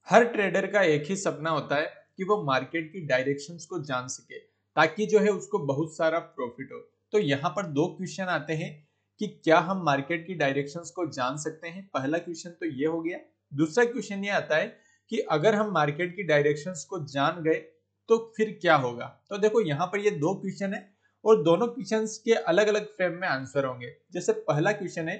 हर trader का एक ही सपना होता है कि वो मार्केट की डायरेक्शंस को जान सके ताकि जो है उसको बहुत सारा प्रॉफिट हो। तो यहाँ पर दो क्वेश्चन आते हैं कि क्या हम मार्केट की डायरेक्शंस को जान सकते हैं। पहला क्वेश्चन तो ये हो गया। दूसरा क्वेश्चन ये आता है कि अगर हम मार्केट की डायरेक्शंस को जान गए तो फिर क्या होगा। तो देखो यहाँ पर ये दो क्वेश्चन है और दोनों क्वेश्चन के अलग अलग फ्रेम में आंसर होंगे। जैसे पहला क्वेश्चन है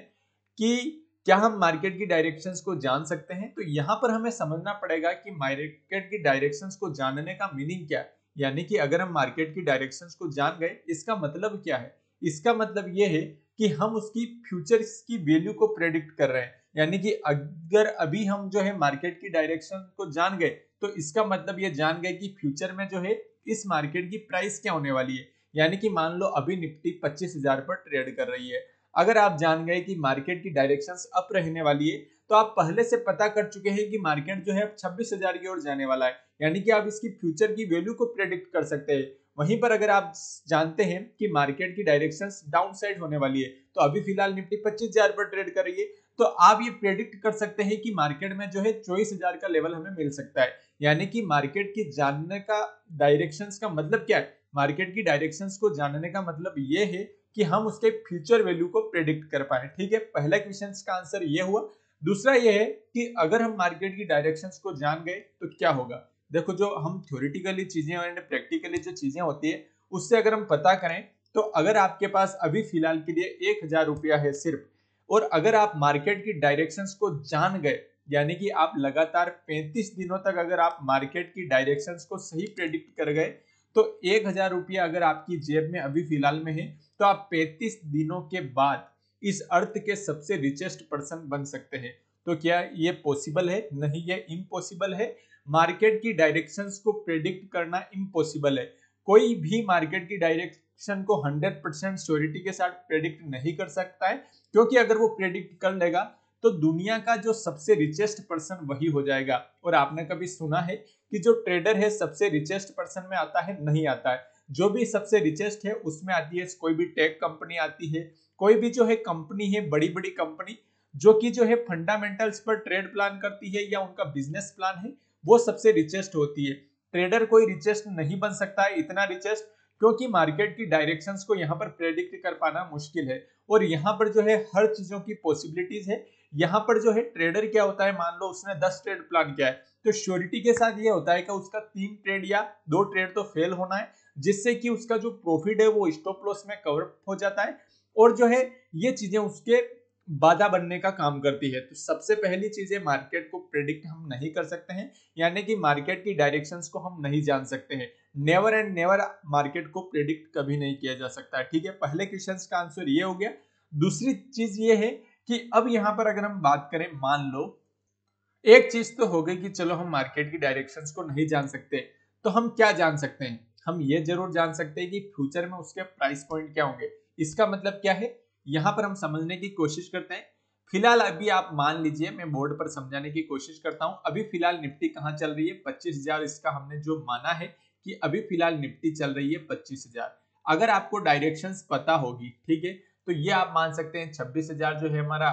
कि क्या हम मार्केट की डायरेक्शंस को जान सकते हैं, तो यहाँ पर हमें समझना पड़ेगा कि मार्केट की डायरेक्शंस को जानने का मीनिंग क्या है। यानी कि अगर हम मार्केट की डायरेक्शंस को जान गए इसका मतलब क्या है। इसका मतलब ये है कि हम उसकी फ्यूचर्स की वैल्यू को प्रेडिक्ट कर रहे हैं। यानी कि अगर अभी हम जो है मार्केट की डायरेक्शन को जान गए तो इसका मतलब ये जान गए कि फ्यूचर में जो है इस मार्केट की प्राइस क्या होने वाली है। यानी कि मान लो अभी निफ्टी 25,000 पर ट्रेड कर रही है। अगर आप जान गए कि मार्केट की डायरेक्शंस अप रहने वाली है तो आप पहले से पता कर चुके हैं कि मार्केट जो है अब 26,000 की ओर जाने वाला है। यानी कि आप इसकी फ्यूचर की वैल्यू को प्रेडिक्ट कर सकते हैं। वहीं पर अगर आप जानते हैं कि मार्केट की डायरेक्शंस डाउन साइड होने वाली है तो अभी फिलहाल निफ्टी 25,000 पर ट्रेड कर रही है, तो आप ये प्रेडिक्ट कर सकते हैं कि मार्केट में जो है 24,000 का लेवल हमें मिल सकता है। यानी कि मार्केट की जानने का डायरेक्शंस का मतलब क्या है। मार्केट की डायरेक्शंस को जानने का मतलब ये है कि हम उसके फ्यूचर वैल्यू को प्रेडिक्ट कर पाए। ठीक है, पहला क्वेश्चन का आंसर ये हुआ। दूसरा ये है कि अगर हम मार्केट की डायरेक्शंस को जान गए तो क्या होगा। देखो, जो हम थ्योरेटिकली चीजें और प्रैक्टिकली जो चीजें होती है उससे अगर हम पता करें तो अगर आपके पास अभी फिलहाल के लिए 1,000 रुपया है सिर्फ, और अगर आप मार्केट की डायरेक्शंस को जान गए, यानी कि आप लगातार 35 दिनों तक अगर आप मार्केट की डायरेक्शंस को सही प्रेडिक्ट कर गए तो 1,000 रुपया अगर आपकी जेब में अभी फिलहाल में है तो आप 35 दिनों के बाद इस अर्थ के सबसे रिचेस्ट पर्सन बन सकते हैं। तो क्या ये पॉसिबल है? नहीं, ये इम्पॉसिबल है। मार्केट की डायरेक्शंस को प्रेडिक्ट करना इम्पॉसिबल है। कोई भी मार्केट की डायरेक्शन को 100% श्योरिटी के साथ प्रेडिक्ट नहीं कर सकता है, क्योंकि अगर वो प्रेडिक्ट कर लेगा तो दुनिया का जो सबसे रिचेस्ट पर्सन वही हो जाएगा। और आपने कभी सुना है कि जो ट्रेडर है सबसे रिचेस्ट पर्सन में आता है? नहीं आता है। जो भी सबसे रिचेस्ट है उसमें आती है कोई भी टेक कंपनी आती है, कोई भी जो है कंपनी है, बड़ी बड़ी कंपनी जो कि जो है फंडामेंटल्स पर ट्रेड प्लान करती है या उनका बिजनेस प्लान है, वो सबसे रिचेस्ट होती है। ट्रेडर कोई रिचेस्ट नहीं बन सकता है इतना रिचेस्ट, क्योंकि मार्केट की डायरेक्शंस को यहाँ पर प्रेडिक्ट कर पाना मुश्किल है। और यहाँ पर जो है हर चीजों की पॉसिबिलिटीज है। यहाँ पर जो है ट्रेडर क्या होता है, मान लो उसने 10 ट्रेड प्लान किया है तो श्योरिटी के साथ ये होता है कि उसका 3 ट्रेड या 2 ट्रेड तो फेल होना है, जिससे कि उसका जो प्रॉफिट है वो स्टॉप लॉस में कवर हो जाता है। और जो है ये चीजें उसके बाधा बनने का काम करती है। तो सबसे पहली चीज है, मार्केट को प्रेडिक्ट हम नहीं कर सकते हैं, यानी कि मार्केट की डायरेक्शंस को हम नहीं जान सकते हैं। नेवर एंड नेवर मार्केट को प्रेडिक्ट कभी नहीं किया जा सकता है। ठीक है, पहले क्वेश्चन का आंसर ये हो गया। दूसरी चीज ये है कि अब यहाँ पर अगर हम बात करें, मान लो एक चीज तो हो गई कि चलो हम मार्केट की डायरेक्शंस को नहीं जान सकते, तो हम क्या जान सकते हैं। हम ये जरूर जान सकते हैं कि फ्यूचर में उसके प्राइस पॉइंट क्या होंगे। इसका मतलब क्या है, यहां पर हम समझने की कोशिश करते हैं। फिलहाल अभी आप मान लीजिए, मैं बोर्ड पर समझाने की कोशिश करता हूं। अभी फिलहाल निफ्टी कहां चल रही है? 25,000। इसका हमने जो माना है कि अभी फिलहाल निफ्टी चल रही है 25,000। अगर आपको डायरेक्शंस पता होगी, ठीक है, तो ये आप मान सकते हैं 26,000 जो है हमारा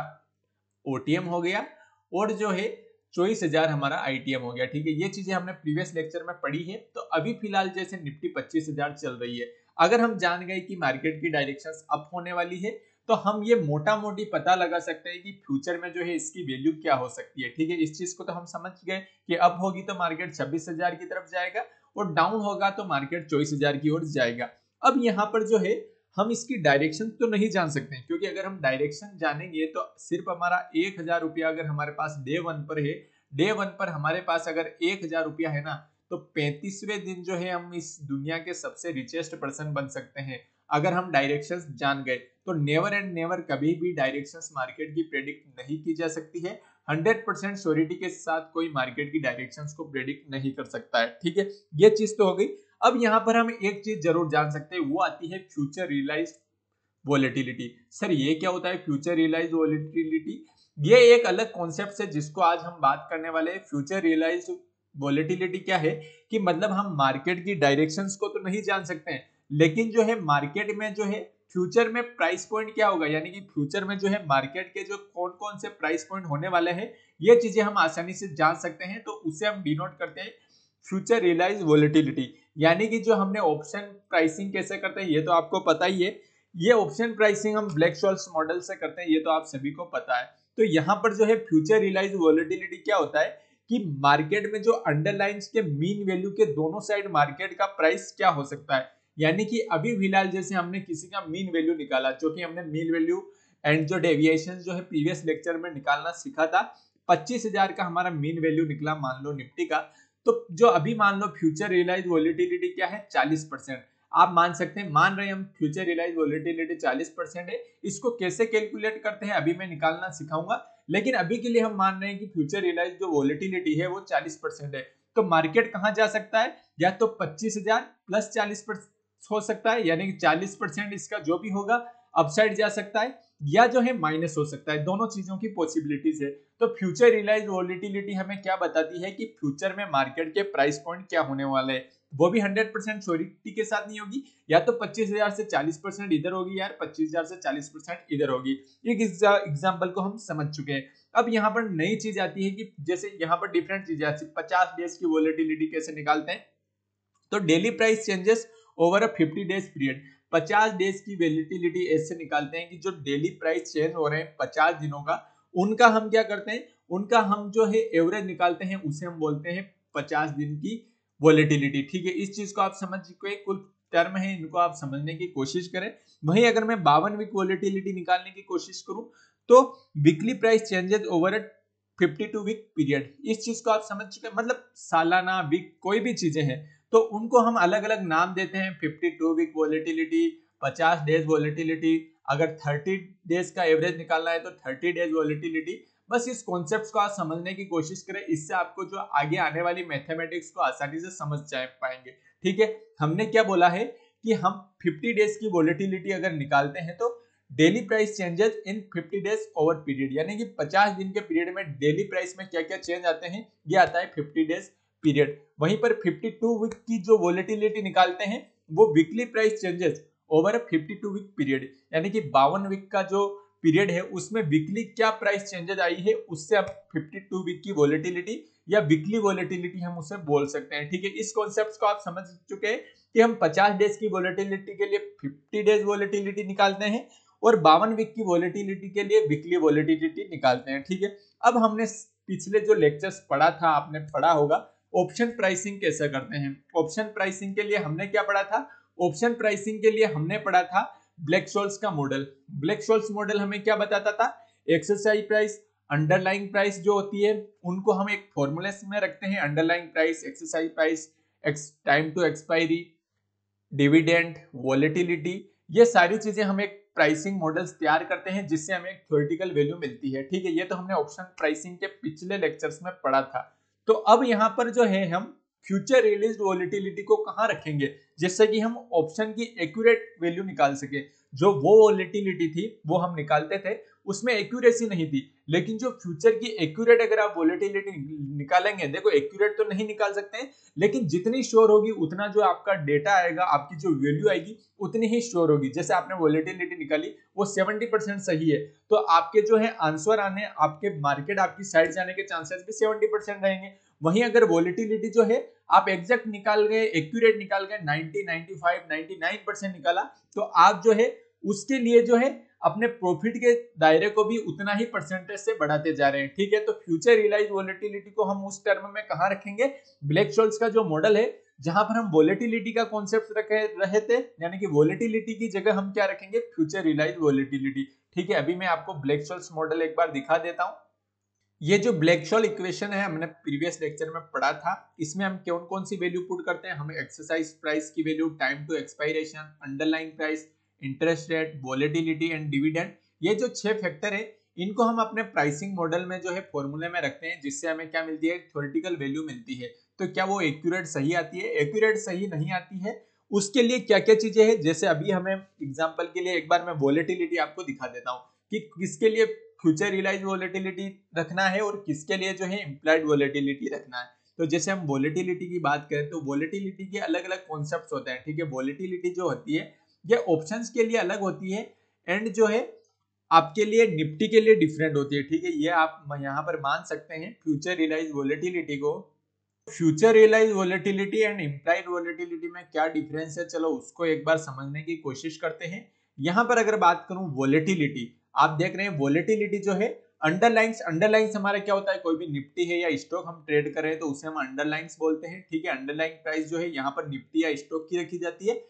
ओटीएम हो गया, और जो है 24,000 हमारा आईटीएम हो गया। ठीक है, ये चीजें हमने प्रीवियस लेक्चर में पढ़ी है। तो अभी फिलहाल जैसे निफ्टी 25,000 चल रही है, अगर हम जान गए कि मार्केट की डायरेक्शन अप होने वाली है तो हम ये मोटा मोटी पता लगा सकते हैं कि फ्यूचर में जो है इसकी वैल्यू क्या हो सकती है। ठीक है, इस चीज को तो हम समझ गए कि अप होगी तो मार्केट 26,000 की तरफ जाएगा और डाउन होगा तो मार्केट 24,000 की ओर जाएगा। अब यहाँ पर जो है हम इसकी डायरेक्शन तो नहीं जान सकते, क्योंकि अगर हम डायरेक्शन जानेंगे तो सिर्फ हमारा 1,000 रुपया अगर हमारे पास डे वन पर है, डे वन पर हमारे पास अगर 1,000 रुपया है ना, तो 35वें दिन जो है हम इस दुनिया के सबसे रिचेस्ट पर्सन बन सकते हैं अगर हम डायरेक्शंस जान गए। तो नेवर एंड नेवर कभी भी डायरेक्शंस मार्केट की प्रेडिक्ट नहीं की जा सकती है। 100% श्योरिटी के साथ कोई मार्केट की डायरेक्शंस को प्रेडिक्ट नहीं कर सकता है। ठीक है, ये चीज तो हो गई। अब यहाँ पर हम एक चीज जरूर जान सकते हैं, वो आती है फ्यूचर रियलाइज वोलेटिलिटी। सर ये क्या होता है फ्यूचर रियलाइज वोलेटिलिटी? ये एक अलग कॉन्सेप्ट है जिसको आज हम बात करने वाले हैं। फ्यूचर रियलाइज वोलेटिलिटी क्या है कि मतलब हम मार्केट की डायरेक्शंस को तो नहीं जान सकते हैं, लेकिन जो है मार्केट में जो है फ्यूचर में प्राइस पॉइंट क्या होगा, यानी कि फ्यूचर में जो है मार्केट के जो कौन कौन से प्राइस पॉइंट होने वाले हैं ये चीजें हम आसानी से जान सकते हैं। तो उसे हम डिनोट करते हैं फ्यूचर रियलाइज वोलेटिलिटी। यानी कि जो हमने ऑप्शन प्राइसिंग कैसे करते हैं ये तो आपको पता ही है, ये ऑप्शन प्राइसिंग हम ब्लैक शॉर्ट्स मॉडल से करते हैं, ये तो आप सभी को पता है। तो यहाँ पर जो है फ्यूचर रियलाइज वोलेटिलिटी क्या होता है कि मार्केट में जो अंडरलाइंस के मीन वैल्यू के दोनों साइड मार्केट का प्राइस क्या हो सकता है। यानी कि अभी फिलहाल जैसे हमने किसी का मीन वैल्यू निकाला, जो कि हमने मीन वैल्यू एंड जो डेविएशन जो है प्रीवियस लेक्चर में निकालना सीखा था, 25,000 का हमारा मीन वैल्यू निकला मान लो निफ्टी का। तो जो अभी मान लो फ्यूचर रियलाइज वोलेटिलिटी क्या है 40%। आप मान सकते हैं, मान रहे हैं हम फ्यूचर रियलाइज वोलेटिलिटी 40% है। इसको कैसे कैलकुलेट करते हैं अभी मैं निकालना सिखाऊंगा, लेकिन अभी के लिए हम मान रहे हैं कि फ्यूचर रियलाइज जो वोलेटिलिटी है वो 40% है। तो मार्केट कहां जा सकता है, या तो 25,000 प्लस 40% हो सकता है, यानी कि 40% इसका जो भी होगा अपसाइड जा सकता है, या जो है माइनस हो सकता है। दोनों चीजों की पॉसिबिलिटीज है। तो फ्यूचर रियलाइज वोलेटिलिटी हमें क्या बताती है कि फ्यूचर में मार्केट के प्राइस पॉइंट क्या होने वाले हैं, वो भी 100% श्योरिटी के साथ नहीं होगी, या तो 25,000 से 40% इधर होगी, यार 25,000 से 40% इधर होगी। एक एग्जाम्पल को हम समझ चुके हैं। अब यहाँ पर नई चीज आती है कि जैसे यहाँ पर डिफरेंट चीजें आती है, 50 डेज की वोलेटिलिटी कैसे निकालते हैं। तो डेली प्राइस चेंजेस ओवर अ 50 डेज पीरियड, 50 डेज की वैलिडिटी ऐसे निकालते हैं कि जो डेली प्राइस चेंज हो रहे हैं 50 दिनों का, उनका हम क्या करते हैं, उनका हम जो है एवरेज निकालते हैं, उसे हम बोलते हैं 50 दिन की वॉलेटिलिटी। ठीक है, इस चीज को आप समझ चुके, कुल टर्म है, इनको आप समझने की कोशिश करें। वहीं अगर मैं 52 वीक वॉलेटिलिटी निकालने की कोशिश करूं तो weekly price changes over a 52 week period, इस चीज को आप समझ चुके, मतलब सालाना वीक कोई भी चीजें हैं तो उनको हम अलग अलग नाम देते हैं। 52 वीक वॉलेटिलिटी, 50 डेज वॉलेटिलिटी, अगर 30 डेज का एवरेज निकालना है तो 30 डेज वॉलेटिलिटी। बस इस कॉन्सेप्ट को आप समझने की कोशिश करें, इससे आपको जो आगे आने वाली मैथमेटिक्स को आसानी से समझ जा पाएंगे। ठीक है, हमने क्या बोला है कि हम 50 डेज की वॉलेटिलिटी अगर निकालते हैं तो daily price changes in 50 days over period, यानी कि 50 दिन के पीरियड में डेली प्राइस में क्या क्या चेंज आते हैं, ये आता है 50 डेज पीरियड। वहीं पर 52 वीक की जो वॉलेटिलिटी निकालते हैं वो weekly price changes over 52 week period, यानी कि 52 वीक का जो पीरियड है उसमें वीकली क्या प्राइस चेंजेस आई है, उससे आप 52 वीक की वॉलेटिलिटी या वीकली वॉलेटिलिटी हम उसे बोल सकते हैं। ठीक है, इस कॉन्सेप्ट को आप समझ चुके हैं कि हम 50 डेज की वॉलेटिलिटी के लिए 50 डेज वॉलेटिलिटी निकालते हैं और 52 वीक की वॉलेटिलिटी के लिए वीकली वॉलेटिलिटी निकालते हैं। ठीक है, अब हमने पिछले जो लेक्चर्स पढ़ा था, आपने पढ़ा होगा ऑप्शन प्राइसिंग कैसे करते हैं। ऑप्शन प्राइसिंग के लिए हमने क्या पढ़ा था, ऑप्शन प्राइसिंग के लिए हमने पढ़ा था ब्लैक शॉर्ट्स का मॉडल। ब्लैक शॉर्ट्स मॉडल हमें क्या बताता था, एक्सरसाइज प्राइस, अंडरलाइंग प्राइस जो होती है उनको हम एक फॉर्मूले में रखते हैं, underlying price, exercise price, time to expiry, dividend, volatility, ये सारी चीजें हम एक प्राइसिंग मॉडल्स तैयार करते हैं जिससे हमें एक थ्योरेटिकल वैल्यू मिलती है। ठीक है, ये तो हमने ऑप्शन प्राइसिंग के पिछले लेक्चर्स में पढ़ा था। तो अब यहाँ पर जो है हम फ्यूचर रियलाइज्ड वॉलेटिलिटी को कहाँ रखेंगे जिससे कि हम ऑप्शन की एक्यूरेट वैल्यू निकाल सके। जो वो वॉलेटिलिटी थी वो हम निकालते थे, उसमें एक्यूरेसी नहीं थी, लेकिन जो फ्यूचर की एक्यूरेट अगर आप वॉलेटिलिटी निकालेंगे, देखो एक्यूरेट तो नहीं निकाल सकते हैं लेकिन जितनी श्योर होगी उतना जो आपका डेटा आएगा, आपकी जो वैल्यू आएगी उतनी ही श्योर होगी। जैसे आपने वॉलेटिलिटी निकाली वो 70% सही है, तो आपके जो है आंसर आने, आपके मार्केट आपकी साइड जाने के चांसेस भी 70% रहेंगे। वहीं अगर वॉलेटिलिटी जो है आप एग्जैक्ट निकाल गए, एक्यूरेट निकाल गए, 90, 95, 99% निकाला, तो आप जो है उसके लिए जो है अपने प्रॉफिट के दायरे को भी उतना ही परसेंटेज से बढ़ाते जा रहे हैं। ठीक है, तो फ्यूचर रियलाइज वॉलेटिलिटी को हम उस टर्म में कहां रखेंगे, ब्लैक शॉर्ट्स का जो मॉडल है जहां पर हम वॉलेटिलिटी का कॉन्सेप्ट रहे थे, यानी कि वॉलेटिलिटी की जगह हम क्या रखेंगे, फ्यूचर रियलाइज वॉलेटिलिटी। ठीक है, अभी मैं आपको ब्लैक शॉर्ट्स मॉडल एक बार दिखा देता हूं। ये जो ब्लैक शॉल इक्वेशन है हमने प्रीवियस लेक्चर में पढ़ा था, इसमें हम कौन कौन सी वैल्यू पुट करते हैं, हमें एक्सरसाइज प्राइस की value, time to expiration, underlying price, interest rate, volatility and dividend, ये जो 6 फैक्टर है इनको हम अपने प्राइसिंग मॉडल में जो है फॉर्मूले में रखते हैं, जिससे हमें क्या मिलती है, थ्योरेटिकल वैल्यू मिलती है। तो क्या वो एक्यूरेट सही आती है, एक्यूरेट सही नहीं आती है, उसके लिए क्या क्या चीजें हैं, जैसे अभी हमें एग्जाम्पल के लिए एक बार मैं वॉलेटिलिटी आपको दिखा देता हूँ कि किसके लिए फ्यूचर रियलाइज वॉलेटिलिटी रखना है और किसके लिए जो है इम्प्लाइड वॉलेटिलिटी रखना है। तो जैसे हम वॉलेटिलिटी की बात करें तो वॉलेटिलिटी के अलग अलग कॉन्सेप्ट्स होते हैं। ठीक है, वॉलेटिलिटी जो होती है ये ऑप्शंस के लिए अलग होती है एंड जो है आपके लिए निफ्टी के लिए डिफरेंट होती है, ठीक है। ये आप यहाँ पर मान सकते हैं फ्यूचर रियलाइज वोलेटिलिटी को। Future realise volatility and implied volatility में क्या डिफरेंस है, चलो उसको एक बार समझने की कोशिश करते हैं। यहाँ पर अगर बात करूं वोलेटिलिटी, आप देख रहे हैं वोलेटिलिटी जो है अंडरलाइंस हमारा क्या होता है, कोई भी निफ्टी है या स्टॉक हम ट्रेड कर रहे हैं तो उसे हम अंडरलाइंस बोलते हैं, ठीक है। अंडरलाइन प्राइस जो है यहाँ पर निफ्टी या स्टॉक की रखी जाती है।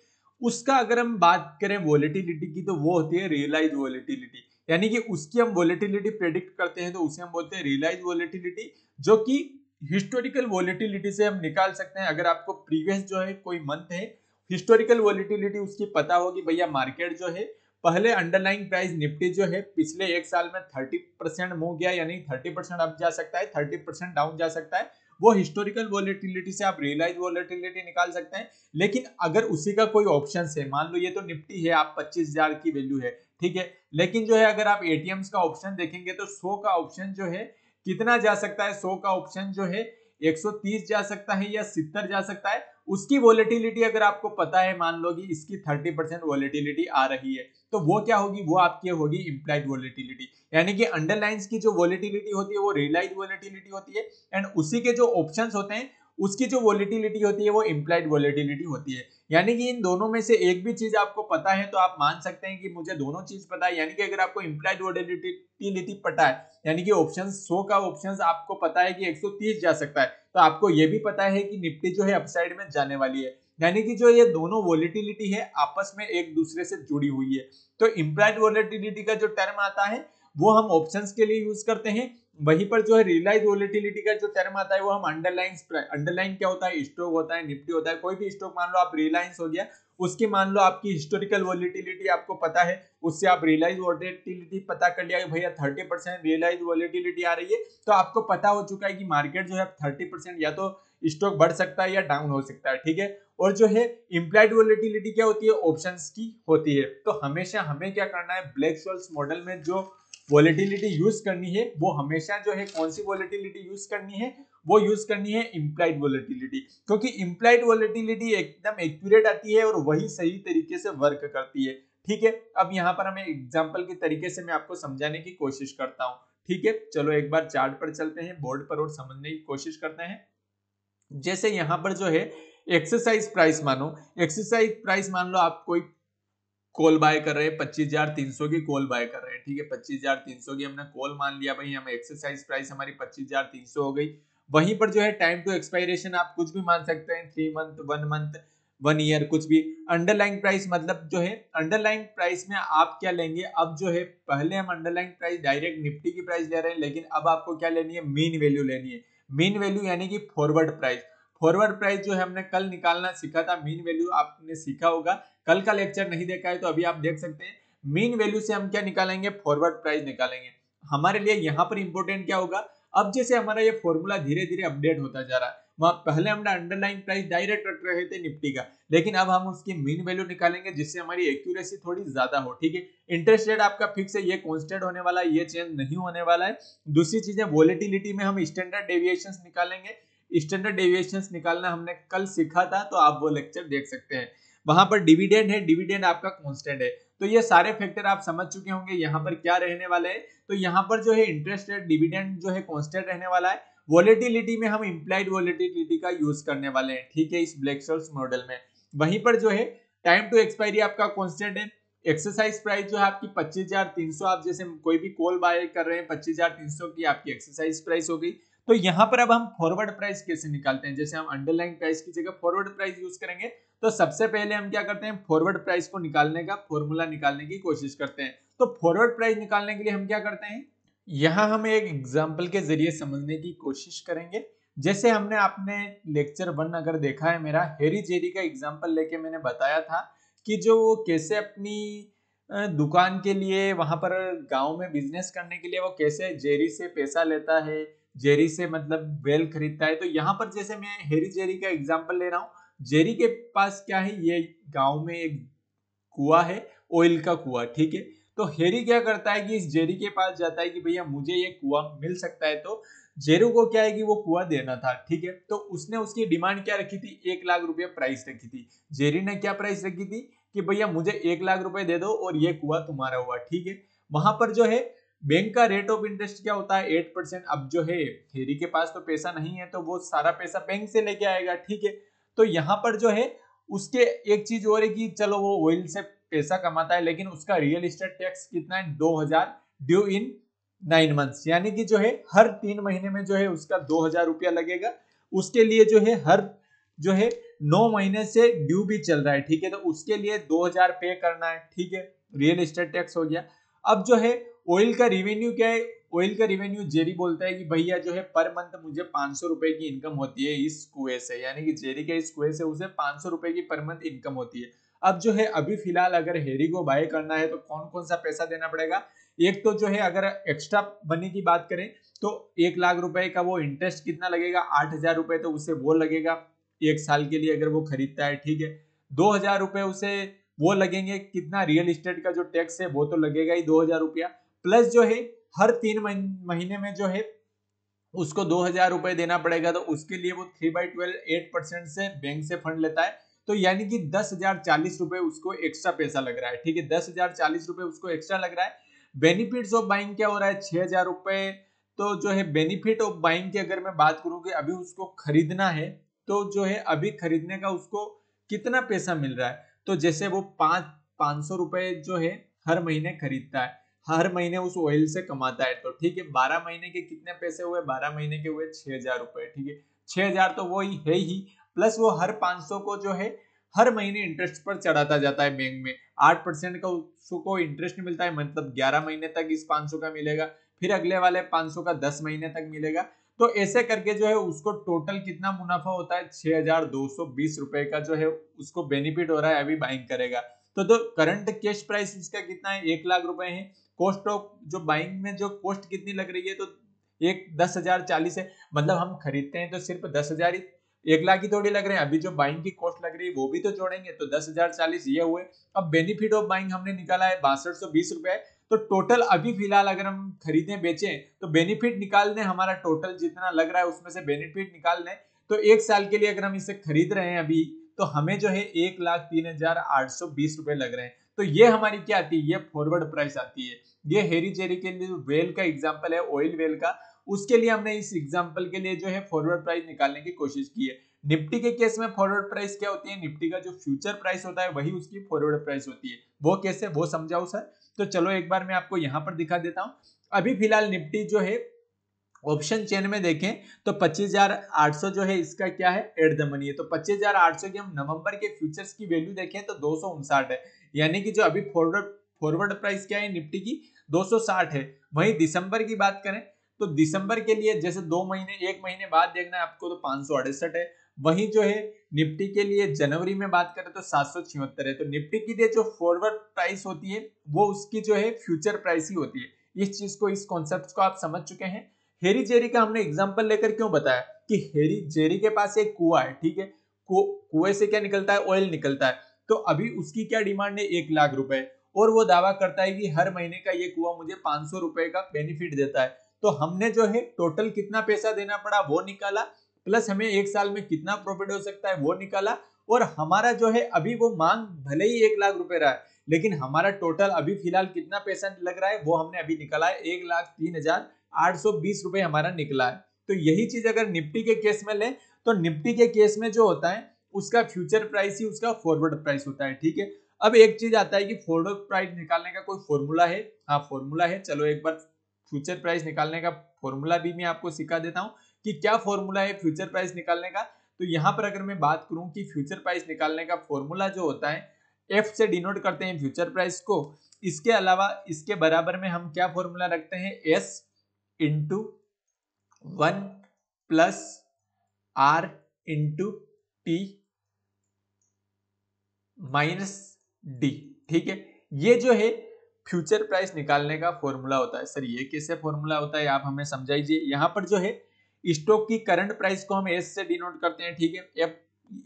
उसका अगर हम बात करें वोलेटिलिटी की तो वो होती है रियलाइज वोलेटिलिटी, यानी कि उसकी हम वोलेटिलिटी प्रेडिक्ट करते हैं तो उसे हम बोलते हैं रियलाइज वोलेटिलिटी, जो कि हिस्टोरिकल वोलेटिलिटी से हम निकाल सकते हैं। अगर आपको प्रीवियस जो है कोई मंथ है हिस्टोरिकल वोलेटिलिटी उसकी पता होगी, भैया मार्केट जो है पहले अंडरलाइंग प्राइस निफ्टी जो है पिछले एक साल में 30% मूव गया, यानी 30% अप जा सकता है, 30% डाउन जा सकता है, वो हिस्टोरिकल वोलेटिलिटी से आप रियलाइज वोलेटिलिटी निकाल सकते हैं। लेकिन अगर उसी का कोई ऑप्शन है, मान लो ये तो निफ्टी है, आप 25,000 की वैल्यू है, ठीक है, लेकिन जो है अगर आप एटीएम्स का ऑप्शन देखेंगे तो 100 का ऑप्शन जो है कितना जा सकता है, 100 का ऑप्शन जो है 130 जा सकता है या 70 जा सकता है। उसकी वोलेटिलिटी अगर आपको पता है, मान लो कि इसकी 30% वोलेटिलिटी आ रही है, तो वो क्या होगी, वो आपकी होगी इम्प्लाइड वोलेटिलिटी, यानी कि अंडरलाइंस की जो वोलेटिलिटी होती है वो रियलाइज वोलेटिलिटी होती है एंड उसी के जो ऑप्शंस होते हैं उसकी जो वोलेटिलिटी होती है वो इम्प्लाइड वोलेटिलिटी होती है। यानी कि इन दोनों में से एक भी चीज आपको पता है तो आप मान सकते हैं कि मुझे दोनों चीज पता है, यानी कि अगर आपको इम्प्लाइड वोलेटिलिटी पता है, यानी कि ऑप्शन 100 का ऑप्शन आपको पता है कि 130 जा सकता है, तो आपको यह भी पता है कि निफ्टी जो है अपसाइड में जाने वाली है, यानी कि जो ये दोनों वोलेटिलिटी है आपस में एक दूसरे से जुड़ी हुई है। तो इम्प्लाइड वोलेटिलिटी का जो टर्म आता है वो हम ऑप्शंस के लिए यूज करते हैं, वहीं पर जो है रियलाइज वोलेटिलिटी का जो टर्म आता है वो हम अंडरलाइन क्या होता है, स्टॉक होता है, निफ्टी होता है, कोई भी स्टॉक मान लो आप रिलायंस हो गया, उसकी मान लो आपकी हिस्टोरिकल वोलेटिलिटी आपको पता है, उससे आप रियलाइज वोलेटिलिटी पता कर लिया कि भैया 30% रियलाइज वोलेटिलिटी आ रही है, तो आपको पता हो चुका है कि मार्केट जो है 30% या तो स्टॉक बढ़ सकता है या डाउन हो सकता है, ठीक है। और जो है इम्प्लाइड वोलेटिलिटी क्या होती है, ऑप्शंस की होती है। तो हमेशा हमें क्या करना है, ब्लैक शॉर्ट्स मॉडल में जो वोलेटिलिटी यूज करनी है वो हमेशा जो है कौन सी वोलेटिलिटी यूज करनी है, वो यूज करनी है इम्प्लाइड वोलेटिलिटी, क्योंकि इम्प्लाइड वोलेटिलिटी एकदम एक्यूरेट आती है और वही सही तरीके से वर्क करती है, ठीक है। अब यहाँ पर हमें एग्जांपल के तरीके से मैं आपको समझाने की कोशिश करता हूँ, ठीक है। चलो एक बार चार्ट पर चलते हैं, बोर्ड पर, और समझने की कोशिश करते हैं। जैसे यहाँ पर जो है एक्सरसाइज प्राइस मान लो आप कोई कॉल बाय कर रहे हैं, 25,300 की कॉल बाय कर रहे हैं, ठीक है। 25,300 की हमने कॉल मान लिया भाई, हमें एक्सरसाइज प्राइस हमारी 25,300 हो गई। वहीं पर जो है टाइम टू एक्सपायरेशन आप कुछ भी मान सकते हैं, 3 मंथ, 1 मंथ, 1 ईयर, कुछ भी। अंडरलाइन प्राइस मतलब जो है अंडरलाइन प्राइस में आप क्या लेंगे, अब जो है पहले हम अंडरलाइन प्राइस डायरेक्ट निफ्टी की प्राइस ले रहे हैं, लेकिन अब आपको क्या लेनी है, मीन वैल्यू लेनी है। मीन वैल्यू यानी कि फॉरवर्ड प्राइस। फॉरवर्ड प्राइस जो है हमने कल निकालना सीखा था, मीन वैल्यू आपने सीखा होगा, कल का लेक्चर नहीं देखा है तो अभी आप देख सकते हैं। मीन वैल्यू से हम क्या निकालेंगे, फॉरवर्ड प्राइस निकालेंगे। हमारे लिए यहाँ पर इंपॉर्टेंट क्या होगा, अब जैसे हमारा ये फॉर्मूला धीरे धीरे अपडेट होता जा रहा है, वहां पहले हमने अंडरलाइन प्राइस डायरेक्ट रख रहे थे निफ्टी का, लेकिन अब हम उसकी मीन वैल्यू निकालेंगे जिससे हमारी एक्यूरेसी थोड़ी ज्यादा हो, ठीक है। इंटरेस्ट रेट आपका फिक्स है, ये कांस्टेंट होने वाला है, ये चेंज नहीं होने वाला है। दूसरी चीज है वोलेटिलिटी में हम स्टैंडर्ड डेविएशंस निकालेंगे। स्टैंडर्ड डेविएशंस निकालना हमने कल सीखा था, तो आप वो लेक्चर देख सकते हैं। वहां पर डिविडेंड है, डिविडेंड आपका कांस्टेंट है। तो ये सारे फैक्टर आप समझ चुके होंगे यहाँ पर क्या रहने वाले हैं। तो यहाँ पर जो है इंटरेस्ट रेट, डिविडेंड जो है कांस्टेंट रहने वाला है। वोलेटिलिटी में हम इम्प्लाइड वोलेटिलिटी का यूज करने वाले हैं, ठीक है, इस ब्लैक-शॉर्ट्स मॉडल में। वहीं पर जो है टाइम टू एक्सपायरी आपका कांस्टेंट है। एक्सरसाइज प्राइस जो है आपकी 25,300, आप जैसे कोई भी कॉल बाय कर रहे हैं 25,300 की आपकी एक्सरसाइज प्राइस हो गई। तो यहाँ पर अब हम फॉरवर्ड प्राइस कैसे निकालते हैं, जैसे हम अंडरलाइन प्राइस की जगह फॉरवर्ड प्राइस यूज करेंगे, तो सबसे पहले हम क्या करते हैं, फॉरवर्ड प्राइस को निकालने का फॉर्मूला निकालने की कोशिश करते हैं। तो फॉरवर्ड प्राइस निकालने के लिए हम क्या करते हैं, यहाँ हम एक एग्जांपल के जरिए समझने की कोशिश करेंगे। जैसे हमने आपने लेक्चर 1 अगर देखा है मेरा, हेरी जेरी का एग्जांपल लेके मैंने बताया था कि जो वो कैसे अपनी दुकान के लिए वहां पर गांव में बिजनेस करने के लिए वो कैसे जेरी से पैसा लेता है, जेरी से मतलब बेल खरीदता है। तो यहाँ पर जैसे मैं हेरी जेरी का एग्जांपल ले रहा हूँ, जेरी के पास क्या है, ये गांव में एक कुआं है, ऑयल का कुआं, ठीक है। तो हेरी क्या करता है कि इस जेरी के पास जाता है कि भैया मुझे ये कुआं मिल सकता है, तो जेरू को क्या है कि वो कुआं देना था, ठीक है। तो उसने उसकी डिमांड क्या रखी थी, 1 लाख रुपया प्राइस रखी थी। जेरी ने क्या प्राइस रखी थी कि भैया मुझे 1 लाख रुपए दे दो और ये कुआं तुम्हारा हुआ, ठीक है। वहां पर जो है बैंक का रेट ऑफ इंटरेस्ट क्या होता है 8%। अब जो है हेरी के पास तो पैसा नहीं है तो वो सारा पैसा बैंक से लेके आएगा, ठीक है। तो यहाँ पर जो है उसके एक चीज और है कि चलो वो ऑयल से पैसा कमाता है, लेकिन उसका रियल एस्टेट टैक्स कितना है 2000 ड्यू इन 9 मंथ्स, यानी कि जो है हर 3 महीने में जो है उसका 2000 रुपया लगेगा। उसके लिए जो है हर जो है 9 महीने से ड्यू भी चल रहा है, ठीक है। तो उसके लिए 2000 पे करना है, ठीक है। रियल एस्टेट टैक्स हो गया। अब जो है ऑयल का रिवेन्यू क्या है, ऑयल का रिवेन्यू जेरी बोलता है कि भैया जो है पर मंथ मुझे 500 रुपए की इनकम होती है इस कुएं से, यानी कि जेरी के इस कुएं से उसे 500 रुपए की पर मंथ इनकम होती है। अब जो है अभी फिलहाल अगर हेरी को बाय करना है तो कौन कौन सा पैसा देना पड़ेगा। एक तो जो है अगर एक्स्ट्रा मनी की बात करें तो 1 लाख रुपए का वो इंटरेस्ट कितना लगेगा 8000 रुपए, तो उसे वो लगेगा 1 साल के लिए अगर वो खरीदता है, ठीक है। 2000 रुपए उसे वो लगेंगे, कितना रियल एस्टेट का जो टैक्स है वो तो लगेगा ही 2000 रुपया, प्लस जो है हर 3 महीने में जो है उसको 2000 रुपए देना पड़ेगा। तो उसके लिए वो 3/12 8% से बैंक से फंड लेता है। तो यानी कि 10,040 रुपए उसको एक्स्ट्रा पैसा लग रहा है, ठीक है। 10,040 रुपए उसको एक्स्ट्रा लग रहा है। बेनिफिट्स ऑफ बाइंग क्या हो रहा है 6000 रुपए। तो जो है बेनिफिट ऑफ बाइंग की अगर मैं बात करूं कि अभी उसको खरीदना है तो जो है अभी खरीदने का उसको कितना पैसा मिल रहा है, तो जैसे वो 500 रुपए जो है हर महीने खरीदता है, हर महीने उस ऑयल से कमाता है, तो ठीक है 12 महीने के कितने पैसे हुए, 12 महीने के हुए 6000 रुपए, ठीक है। 6000 तो वो ही है ही, प्लस वो हर 500 को जो है हर महीने इंटरेस्ट पर चढ़ाता जाता है बैंक में। 8% का उसको इंटरेस्ट मिलता है, मतलब 11 महीने तक इस 500 का मिलेगा, फिर अगले वाले 500 का 10 महीने तक मिलेगा। तो ऐसे करके जो है उसको टोटल कितना मुनाफा होता है 6220 रुपए का जो है उसको बेनिफिट हो रहा है अभी बाइंग करेगा। तो करंट कैश प्राइस इसका कितना है 1 लाख रुपए है। कॉस्ट ऑफ जो बाइंग में जो कॉस्ट कितनी लग रही है तो 10,040 है, मतलब हम खरीदते हैं तो सिर्फ 10,000 ही, 1 लाख ही थोड़ी लग रहे हैं। अभी जो बाइंग की कॉस्ट लग रही है वो भी तो जोड़ेंगे, तो 10,040 ये हुए। अब बेनिफिट ऑफ बाइंग हमने निकाला है 6220 रुपए। तो टोटल अभी फिलहाल अगर हम खरीदें बेचें तो बेनिफिट निकाल दें, हमारा टोटल जितना लग रहा है उसमें से बेनिफिट निकाल लें, तो 1 साल के लिए अगर हम इसे खरीद रहे हैं अभी तो हमें जो है 1,03,820 रुपए लग रहे हैं। तो ये हमारी क्या आती है, ये फॉरवर्ड प्राइस आती है। ये हेरी जेरी के लिए वेल का एग्जांपल है, ऑयल वेल का, उसके लिए हमने इस एग्जांपल के लिए जो है फॉरवर्ड प्राइस निकालने की कोशिश की है। निफ्टी के केस में फॉरवर्ड प्राइस क्या होती है, निफ्टी का जो फ्यूचर प्राइस होता है वही उसकी फॉरवर्ड प्राइस होती है। वो कैसे, वो समझाओ सर। तो चलो एक बार मैं आपको यहां पर दिखा देता हूं। अभी फिलहाल निफ्टी जो है ऑप्शन चेन में देखें तो 25,800 जो है इसका क्या है एट द मनी है। तो 25,800 की हम नवंबर के फ्यूचर्स की वैल्यू देखें तो 259 है, यानी कि जो अभी फॉरवर्ड प्राइस क्या है निफ्टी की 260 है। वहीं दिसंबर की बात करें तो दिसंबर के लिए जैसे 2 महीने 1 महीने बाद देखना है आपको तो 568 है। वहीं जो है निफ्टी के लिए जनवरी में बात करें तो 776 है। तो निफ्टी के लिए जो फॉरवर्ड प्राइस होती है वो उसकी जो है फ्यूचर प्राइस ही होती है। इस चीज को, इस कॉन्सेप्ट को आप समझ चुके हैं। हेरी जेरी का हमने एग्जांपल लेकर क्यों बताया कि हेरी जेरी के पास एक कुआं है, ठीक है। कुएं से क्या निकलता है, ऑयल निकलता है। तो अभी उसकी क्या डिमांड है 1 लाख रुपए, और वो दावा करता है कि हर महीने का ये कुआं मुझे 500 रुपए का बेनिफिट देता है। तो हमने जो है टोटल कितना पैसा देना पड़ा वो निकाला, प्लस हमें 1 साल में कितना प्रॉफिट हो सकता है वो निकाला, और हमारा जो है अभी वो मांग भले ही 1 लाख रुपए रहा है लेकिन हमारा टोटल अभी फिलहाल कितना पैसा लग रहा है वो हमने अभी निकाला है 1,03,820 रुपए हमारा निकला है। तो यही चीज अगर निफ्टी के केस में ले तो निफ्टी के केस में जो होता है उसका फ्यूचर प्राइस ही उसका फॉरवर्ड प्राइस होता है, ठीक है। अब एक चीज आता है कि फॉरवर्ड प्राइस निकालने का कोई फॉर्मूला है, हाँ फॉर्मूला है। चलो एक बार फ्यूचर प्राइस निकालने का फॉर्मूला भी मैं आपको सिखा देता हूँ कि क्या फॉर्मूला है फ्यूचर प्राइस निकालने का। तो यहाँ पर अगर मैं बात करूं कि फ्यूचर प्राइस निकालने का फॉर्मूला जो होता है एफ से डिनोट करते हैं फ्यूचर प्राइस को। इसके अलावा इसके बराबर में हम क्या फॉर्मूला रखते हैं, S into 1+R into T minus D, ठीक है। ये जो है फ्यूचर प्राइस निकालने का फॉर्मूला होता है। सर ये कैसे फॉर्मूला होता है आप हमें समझाइए। यहाँ पर जो है स्टॉक की करंट प्राइस को हम एस से डिनोट करते हैं, ठीक है।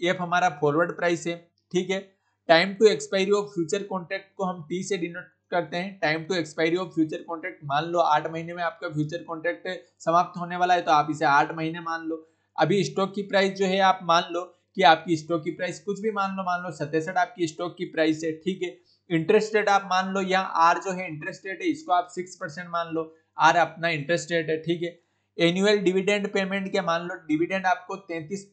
एफ हमारा फॉरवर्ड प्राइस है, ठीक है। Time to expiry of future contract को हम टी से डिनोट करते हैं। Time to expiry of future contract, मान लो 8 महीने में आपका फ्यूचर कॉन्ट्रैक्ट समाप्त होने वाला है तो आप इसे 8 महीने मान लो। अभी स्टॉक की प्राइस जो है आप मान लो कि आपकी स्टॉक की प्राइस कुछ भी मान लो 67 आपकी स्टॉक की प्राइस है, ठीक है। इंटरेस्ट रेट आप मान लो, या आर जो है इंटरेस्ट रेट है, इसको आप 6% मान लो, आर अपना इंटरेस्ट रेट है, ठीक है। एनुअल डिविडेंड पेमेंट क्या मान लो, डिविडेंड आपको 33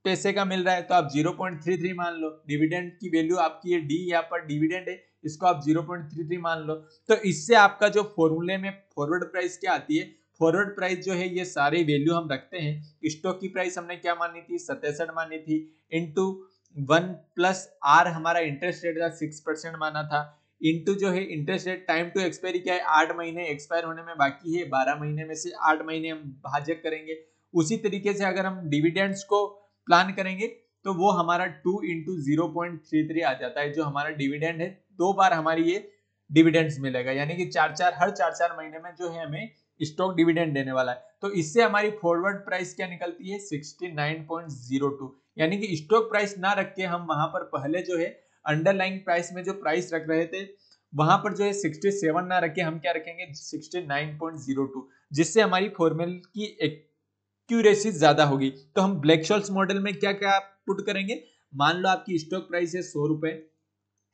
पैसे का मिल रहा है तो आप 0.33 मान लो, डिविडेंड की वैल्यू आपकी ये डी यहाँ पर डिविडेंड है, इसको आप 0.33 मान लो। तो इससे आपका जो फॉर्मूले में फॉरवर्ड प्राइस क्या आती है, फॉरवर्ड प्राइस जो है ये सारे वैल्यू हम रखते हैं। स्टॉक की प्राइस हमने क्या मानी थी, 67 मानी थी, इंटू 1 प्लस आर हमारा इंटरेस्ट रेट था 6% माना था, इंटू जो है interest rate time to expiry क्या है, 8 महीने एक्सपायर होने में बाकी है, 12 महीने में से 8 महीने हम भाजक करेंगे। उसी तरीके से अगर हम डिविडेंड्स को प्लान करेंगे तो वो हमारा 2 इंटू 0.33 आ जाता है, जो हमारा डिविडेंड है। 2 बार हमारी ये डिविडेंड्स मिलेगा, यानी कि हर चार महीने में जो है हमें स्टॉक डिविडेंड देने वाला है। तो इससे हमारी फॉरवर्ड प्राइस क्या निकलती है, 69.02। यानी कि स्टॉक प्राइस ना रख के हम वहां पर पहले जो है अंडरलाइंग प्राइस में जो प्राइस रख रहे थे वहां पर जो है 67 ना रखे, हम क्या रखेंगे 69.02, जिससे हमारी फॉर्मूले की एक्यूरेसी ज्यादा होगी। तो हम ब्लैक शॉल्स मॉडल में क्या क्या पुट करेंगे, मान लो आपकी स्टॉक प्राइस है 100 रुपए,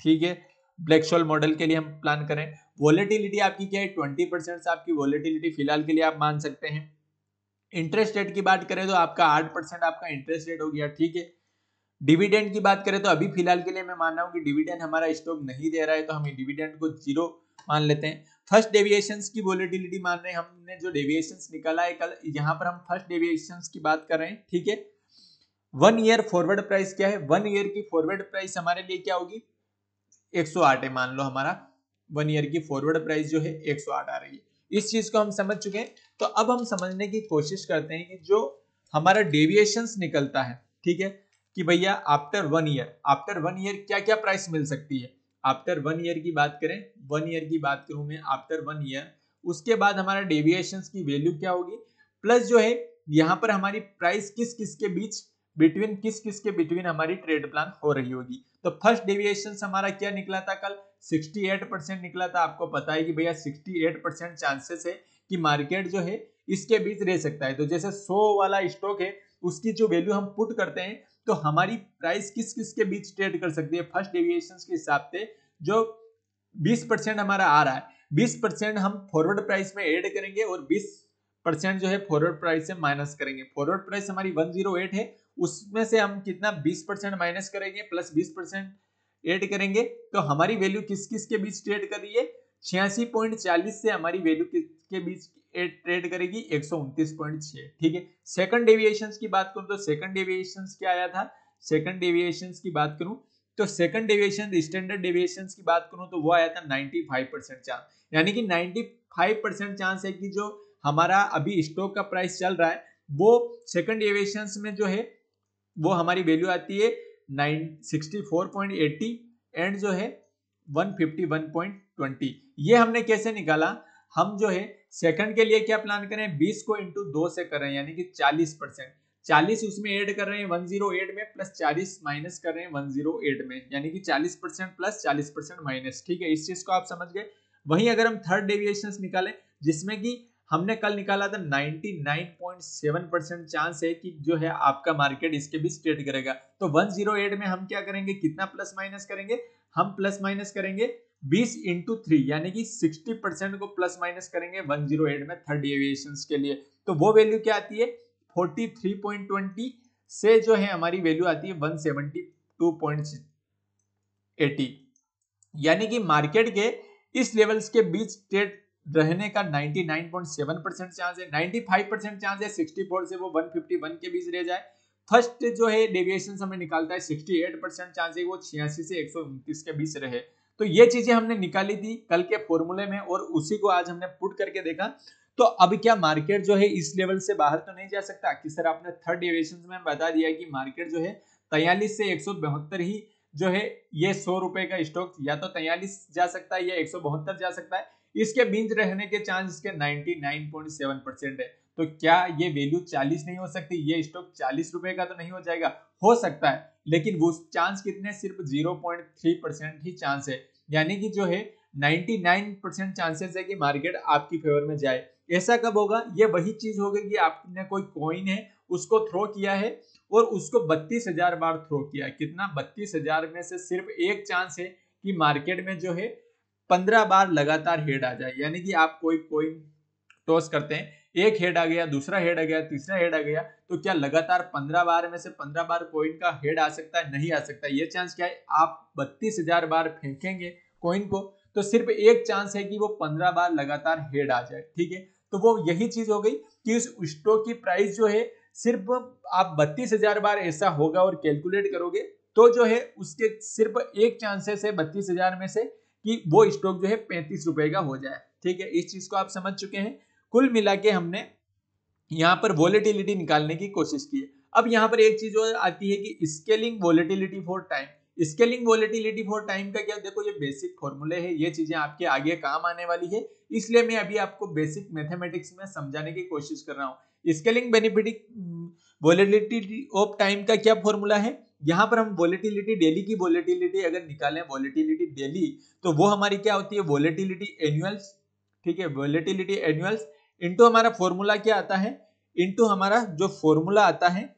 ठीक है। ब्लैक शॉल मॉडल के लिए हम प्लान करें, वॉलेटिलिटी आपकी क्या है 20% से आपकी वॉलेटिलिटी फिलहाल के लिए आप मान सकते हैं। इंटरेस्ट रेट की बात करें तो आपका 8% आपका इंटरेस्ट रेट हो गया, ठीक है। डिविडेंड की बात करें तो अभी फिलहाल के लिए मैं मान रहा हूं कि डिविडेंड हमारा स्टॉक नहीं दे रहा है, तो हम डिविडेंड को 0 मान लेते हैं। फर्स्ट डेविएशंस की वॉलेटिलिटी मान रहे हैं, हमने जो डेविएशंस निकाला है कल, यहाँ पर हम फर्स्ट डेविएशंस की बात कर रहे हैं, ठीक है। 1 ईयर फॉरवर्ड प्राइस क्या है, 1 ईयर की फॉरवर्ड प्राइस हमारे लिए क्या होगी, 108 है मान लो, हमारा 1 ईयर की फॉरवर्ड प्राइस जो है 108 आ रही है। इस चीज को हम समझ चुके हैं। तो अब हम समझने की कोशिश करते हैं कि जो हमारा डेविएशंस निकलता है, ठीक है, कि भैया आफ्टर 1 ईयर क्या क्या प्राइस मिल सकती है। आफ्टर 1 ईयर की बात करें, 1 ईयर की बात करूं मैं, आफ्टर 1 ईयर उसके बाद हमारा डेविएशंस की वैल्यू क्या होगी, प्लस जो है यहाँ पर हमारी प्राइस किस किस के बीच बिटवीन हमारी ट्रेड प्लान हो रही होगी। तो फर्स्ट डेविएशन हमारा क्या निकला था कल, 68% निकला था। आपको पता है कि भैया 68% चांसेस है कि मार्केट जो है इसके बीच रह सकता है। तो जैसे 100 वाला स्टॉक है उसकी जो वैल्यू हम पुट करते हैं तो हमारी प्राइस किस किस के बीच ट्रेड कर सकती है, फर्स्ट डेविएशन के हिसाब से जो 20% हमारा आ रहा है, 20% हम फॉरवर्ड प्राइस में ऐड करेंगे और 20% जो है फॉरवर्ड प्राइस से माइनस करेंगे। फॉरवर्ड प्राइस हमारी 108 है, उसमें से हम कितना 20% माइनस करेंगे प्लस 20% ऐड करेंगे, तो हमारी वैल्यू किस किस के बीच ट्रेड कर रही है, 86.40 से हमारी वैल्यू किसके बीच ट्रेड करेगी, 129.6, ठीक है। सेकंड डेविएशंस की बात करूं तो सेकंड डेविएशंस क्या आया था, सेकंड डेविएशंस की बात करूं तो सेकंड डेविएशन स्टैंडर्ड डेविएशंस की बात करूं तो वो आया था 95% चांस, यानी कि 95% चांस है कि जो हमारा अभी स्टॉक का प्राइस चल रहा है वो सेकंड डेविएशंस में जो है वो हमारी वैल्यू आती है 64.80 एंड जो है 151.20। ये हमने कैसे निकाला, हम जो है सेकंड के लिए क्या प्लान करें, 20 को इंटू 2 से कर रहे हैं, यानी कि 40%, 40 उसमें ऐड कर रहे हैं 108 में, प्लस 40 माइनस कर रहे हैं 108 में, यानी कि 40% प्लस 40% माइनस, ठीक है। इस चीज को आप समझ गए। वहीं अगर हम थर्ड डेविएशन निकालें जिसमें कि हमने कल निकाला था 99.7% चांस है कि जो है आपका मार्केट इसके बीच ट्रेड करेगा, तो 108 में हम क्या करेंगे, कितना प्लस माइनस करेंगे, हम प्लस माइनस करेंगे 20 इंटू 3, यानी कि 60% को प्लस माइनस करेंगे 108 में थर्ड डेविएशन के लिए, तो वो वैल्यू क्या आती है 43.20 से जो है हमारी वैल्यू आती है 172.80, यानी कि मार्केट के इस लेवल्स के बीच ट्रेड रहने का 99.7% चांस है, 95% चांस है 64 से वो 151 के बीच रह जाए। फर्स्ट जो है डेविएशन हमें निकालता है 68% चांस है वो 86 से 129 के बीच रहे। तो ये चीजें हमने निकाली थी कल के फॉर्मूले में और उसी को आज हमने पुट करके देखा। तो अब क्या मार्केट जो है इस लेवल से बाहर तो नहीं जा सकता कि सर आपने थर्ड डेविएशन में बता दिया कि मार्केट जो है 43 से 172 ही जो है ये 100 रुपए का स्टॉक या तो 43 जा सकता है या 172 जा सकता है, इसके बीच रहने के चांस इसके 99.7% है। तो क्या ये वैल्यू 40 नहीं हो सकती, ये स्टॉक 40 रुपए का तो नहीं हो जाएगा, हो सकता है, लेकिन वो चांस कितने, सिर्फ 0.3% ही चांस है, यानी कि जो है 99% चांसेस है कि मार्केट आपकी फेवर में जाए। ऐसा कब होगा, ये वही चीज होगी कि आपने कोई कॉइन है उसको थ्रो किया है और उसको 32,000 बार थ्रो किया। कितना? 32,000 में से सिर्फ एक चांस है कि मार्केट में जो है 15 बार लगातार हेड आ जाए। यानी कि आप कोई कोइन टॉस करते हैं, एक हेड आ गया, दूसरा हेड आ गया, तीसरा हेड आ गया, तो क्या लगातार 15 बार में से 15 बार कॉइन का हेड आ सकता है? नहीं आ सकता। ये चांस क्या है? आप 32,000 बार फेंकेंगे कॉइन को तो सिर्फ एक चांस है कि वो 15 बार लगातार हेड आ जाए। ठीक है, तो वो यही चीज हो गई कि उस स्टॉक की प्राइस जो है सिर्फ आप 32,000 बार ऐसा होगा और कैलकुलेट करोगे तो जो है उसके सिर्फ एक चांसेस है 32,000 में से कि वो स्टॉक जो है 35 रुपए का हो जाए। ठीक है, इस चीज को आप समझ चुके हैं। कुल मिला के हमने यहाँ पर वोलेटिलिटी निकालने की कोशिश की है। अब यहाँ पर एक चीज और आती है कि scaling volatility for time. Scaling volatility for time का क्या? देखो ये बेसिक फॉर्मूले है, ये चीजें आपके आगे काम आने वाली है, इसलिए मैं अभी आपको बेसिक मैथमेटिक्स में समझाने की कोशिश कर रहा हूँ। Scaling benefit volatility of time का क्या फॉर्मूला है? यहाँ पर हम वोलेटिलिटी डेली की वोलेटिलिटी अगर निकालें, वोलेटिलिटी डेली, तो वो हमारी क्या होती है? Volatility annuals. ठीक है, वोलेटिलिटी एनुअल्स इनटू हमारा फॉर्मूला क्या आता है? इनटू हमारा जो फॉर्मूला आता है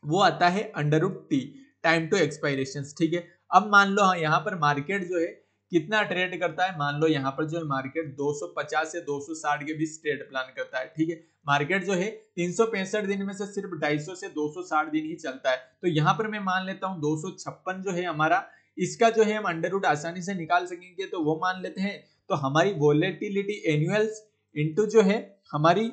वो आता है √T, टाइम टू एक्सपायरेशन। ठीक है, अब मान लो यहाँ पर मार्केट जो है कितना ट्रेड करता है? मान लो यहाँ पर जो है मार्केट 250 से 260 के बीच ट्रेड प्लान करता है। ठीक है, मार्केट जो है 365 दिन में से सिर्फ 250 से 260 दिन ही चलता है। तो यहाँ पर मैं मान लेता हूँ 256 जो है हमारा, इसका जो है हम अंडर आसानी से निकाल सकेंगे, तो वो मान लेते हैं। तो हमारी वोलेटिलिटी एनुअल्स इनटू जो है हमारी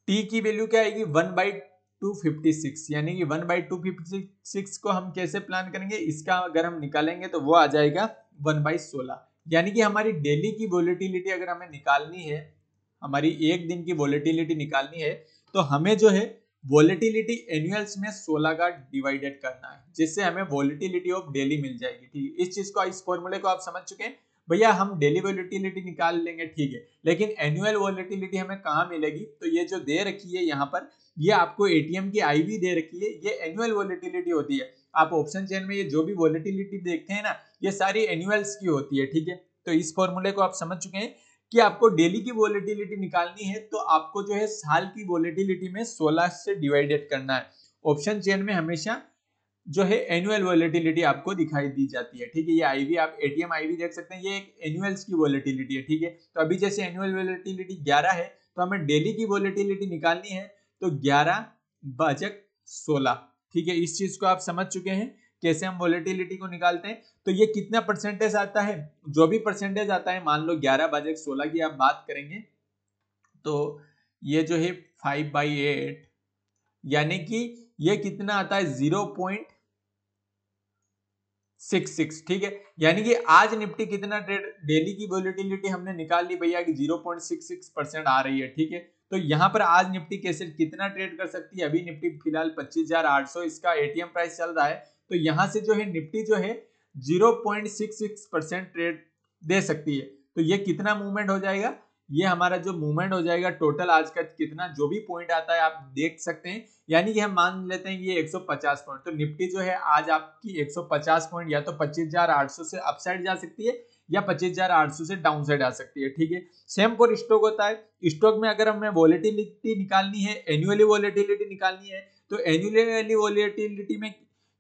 टी की वैल्यू क्या आएगी? 1/256, यानी कि 1/256 को हम कैसे प्लान करेंगे? इसका अगर हम निकालेंगे तो वो आ जाएगा 1/16। यानी कि हमारी डेली की वोलेटिलिटी अगर हमें निकालनी है, हमारी एक दिन की वोलेटिलिटी निकालनी है, तो हमें जो है वोलेटिलिटी एनुअल्स में 16 का डिवाइडेड करना है, जिससे हमें वोलेटिलिटी ऑफ डेली मिल जाएगी। ठीक है, इस चीज को, इस फॉर्मूले को आप समझ चुके हैं। भैया हम डेली वोलेटिलिटी निकाल लेंगे, ठीक है, लेकिन एनुअल वोलेटिलिटी हमें कहाँ मिलेगी? तो ये जो दे रखी है यहाँ पर, ये आपको एटीएम की आईवी दे रखी है, ये एनुअल वोलेटिलिटी होती है। आप ऑप्शन चेन में ये जो भी वोलेटिलिटी देखते हैं ना, ये सारी एनुअल्स की होती है। ठीक है, तो इस फॉर्मूले को आप समझ चुके हैं कि आपको डेली की वोलेटिलिटी निकालनी है, तो आपको जो है साल की वोलेटिलिटी में 16 से डिवाइडेड करना है। ऑप्शन चेन में हमेशा जो है एनुअल वोलेटिलिटी आपको दिखाई दी जाती है। ठीक है, ये आईवी, आप एटीएम आईवी देख सकते हैं, ये एक एनुअल्स की वोलेटिलिटी है। ठीक है, तो अभी जैसे एनुअल वोलेटिलिटी 11 है, तो हमें डेली की वोलेटिलिटी निकालनी है, तो 11/16। ठीक है, इस चीज को आप समझ चुके हैं कैसे हम वोलेटिलिटी को निकालते हैं। तो ये कितना परसेंटेज आता है? जो भी परसेंटेज आता है, मान लो 11/16 की आप बात करेंगे, तो ये जो है 5/8, यानी कि ये कितना आता है? 0.66। ठीक है, यानी कि आज निफ्टी कितना ट्रेड, डेली की वोलेटिलिटी हमने निकाल ली भैया कि 0.66% आ रही है। ठीक है, तो यहाँ पर आज निफ्टी कैसे कितना ट्रेड कर सकती है? अभी निफ्टी फिलहाल 25,800 इसका एटीएम प्राइस चल रहा है, तो यहाँ से जो है निफ्टी जो है 0.66% ट्रेड दे सकती है। तो ये कितना मूवमेंट हो जाएगा? ये हमारा जो मूवमेंट हो जाएगा टोटल आज का कितना, जो भी पॉइंट आता है आप देख सकते हैं, यानी कि हम मान लेते हैं ये 150 पॉइंट, तो निफ्टी जो है आज आपकी 150 पॉइंट या तो 25,800 से अपसाइड जा सकती है या 25,800 से डाउन साइड आ सकती है। ठीक है, सेम फॉर स्टॉक होता है। स्टॉक में अगर हमें वोलेटिलिटी निकालनी है, एनुअली वोलेटिलिटी निकालनी है, तो एनुअली वोलेटिलिटी में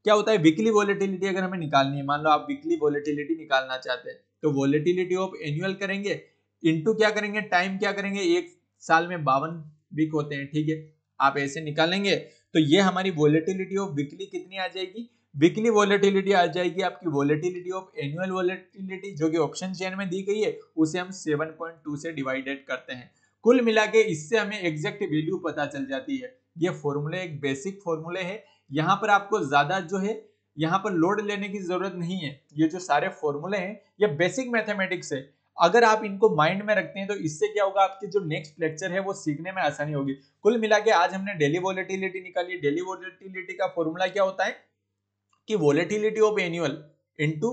क्या होता है? वीकली वोलेटिलिटी अगर हमें निकालनी है, मान लो आप वीकली वोलेटिलिटी निकालना चाहते हैं, तो वोलेटिलिटी ऑफ एनुअल करेंगे, इनटू क्या करेंगे? टाइम क्या करेंगे? एक साल में 52 वीक होते हैं। ठीक है, आप ऐसे निकालेंगे, तो ये हमारी वोलेटिलिटी ऑफ वीकली कितनी आ जाएगी? वीकली वोलेटिलिटी आ जाएगी आपकी वोलेटिलिटी ऑफ एनुअल वोलेटिलिटी, जो कि ऑप्शन चेन में दी गई है, उसे हम 7.2 से डिवाइडेड करते हैं। कुल मिला के इससे हमें एग्जैक्ट वैल्यू पता चल जाती है। ये फॉर्मूले एक बेसिक फॉर्मूले है, यहाँ पर आपको ज्यादा जो है यहाँ पर लोड लेने की जरूरत नहीं है। ये जो सारे फॉर्मूले हैं ये बेसिक मैथमेटिक्स है, अगर आप इनको माइंड में रखते हैं तो इससे क्या होगा? आपके जो नेक्स्ट लेक्चर है वो सीखने में आसानी होगी। कुल मिला के आज हमने डेली वोलेटिलिटी निकाली। डेली वोलेटिलिटी का फॉर्मूला क्या होता है कि volatility of annual into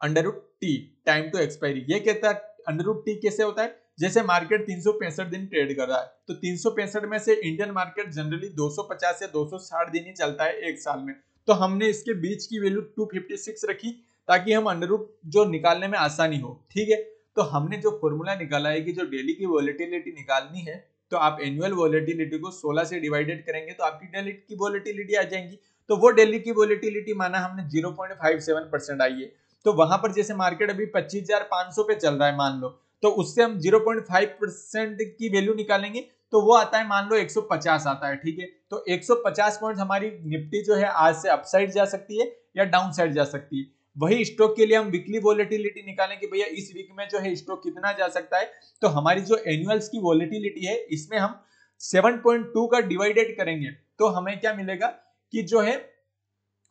√T, time to expiry. ये कहता है √T कैसे होता है? जैसे मार्केट 365 दिन ट्रेड कर रहा है, तो 365 में से इंडियन मार्केट जनरली 250 से 260 दिन ही चलता है एक साल में, तो हमने इसके बीच की वैल्यू 256 रखी ताकि हम √ जो निकालने में आसानी हो। ठीक है, तो हमने जो फॉर्मूला निकाला है कि जो डेली की वोलेटिलिटी निकालनी है, तो आप एनुअल वॉलेटिलिटी को 16 से डिवाइडेड करेंगे तो आपकी डेली की वॉलेटिलिटी आ जाएंगी। तो वो डेली की वॉलेटिलिटी माना हमने 0.57% आई है। तो वहां पर जैसे मार्केट अभी 25,500 पे चल रहा है मान लो, तो उससे हम 0.5% की वैल्यू निकालेंगे तो वो आता है मान लो 150 आता है, ठीक है। तो 150 पॉइंट हमारी निफ्टी जो है आज से अपसाइड जा सकती है या डाउन साइड जा सकती है। वही स्टॉक के लिए हम वीकली वॉलेटिलिटी निकालें कि भैया इस वीक में जो है स्टॉक कितना जा सकता है। तो हमारी जो एनुअल्स की वॉलेटिलिटी है इसमें हम 7.2 का डिवाइडेड करेंगे तो हमें क्या मिलेगा कि जो है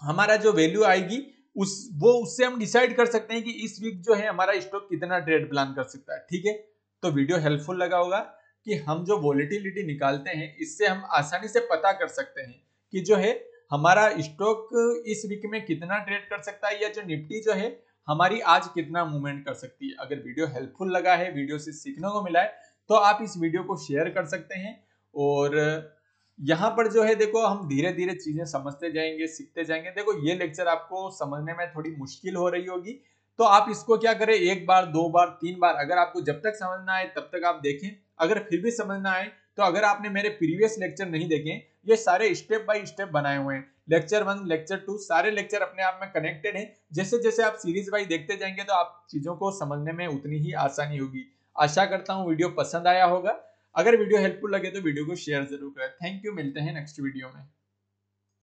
हमारा जो वैल्यू आएगी उससे हम डिसाइड कर सकते हैं कि इस वीक जो है हमारा स्टॉक कितना ट्रेड प्लान कर सकता है, ठीक है। तो वीडियो हेल्पफुल लगा होगा कि हम जो वॉलेटिलिटी निकालते हैं इससे हम आसानी से पता कर सकते हैं कि जो है हमारा स्टॉक इस वीक में कितना ट्रेड कर सकता है या जो निफ्टी जो है हमारी आज कितना मूवमेंट कर सकती है। अगर वीडियो हेल्पफुल लगा है, वीडियो से सीखने को मिला है, तो आप इस वीडियो को शेयर कर सकते हैं। और यहाँ पर जो है देखो हम धीरे धीरे चीजें समझते जाएंगे, सीखते जाएंगे। देखो ये लेक्चर आपको समझने में थोड़ी मुश्किल हो रही होगी, तो आप इसको क्या करें, एक बार, दो बार, तीन बार, अगर आपको जब तक समझ ना आए तब तक आप देखें। अगर फिर भी समझ ना आए तो अगर आपने मेरे प्रीवियस लेक्चर नहीं देखे, ये सारे स्टेप बाय स्टेप बनाए हुए हैं, लेक्चर 1, लेक्चर 2, सारे लेक्चर अपने आप में कनेक्टेड हैं। जैसे जैसे आप सीरीज वाइज देखते जाएंगे तो आप चीजों को समझने में उतनी ही आसानी होगी। आशा करता हूँ वीडियो पसंद आया होगा। अगर वीडियो हेल्पफुल लगे तो वीडियो को शेयर जरूर करें। थैंक यू, मिलते हैं नेक्स्ट वीडियो में।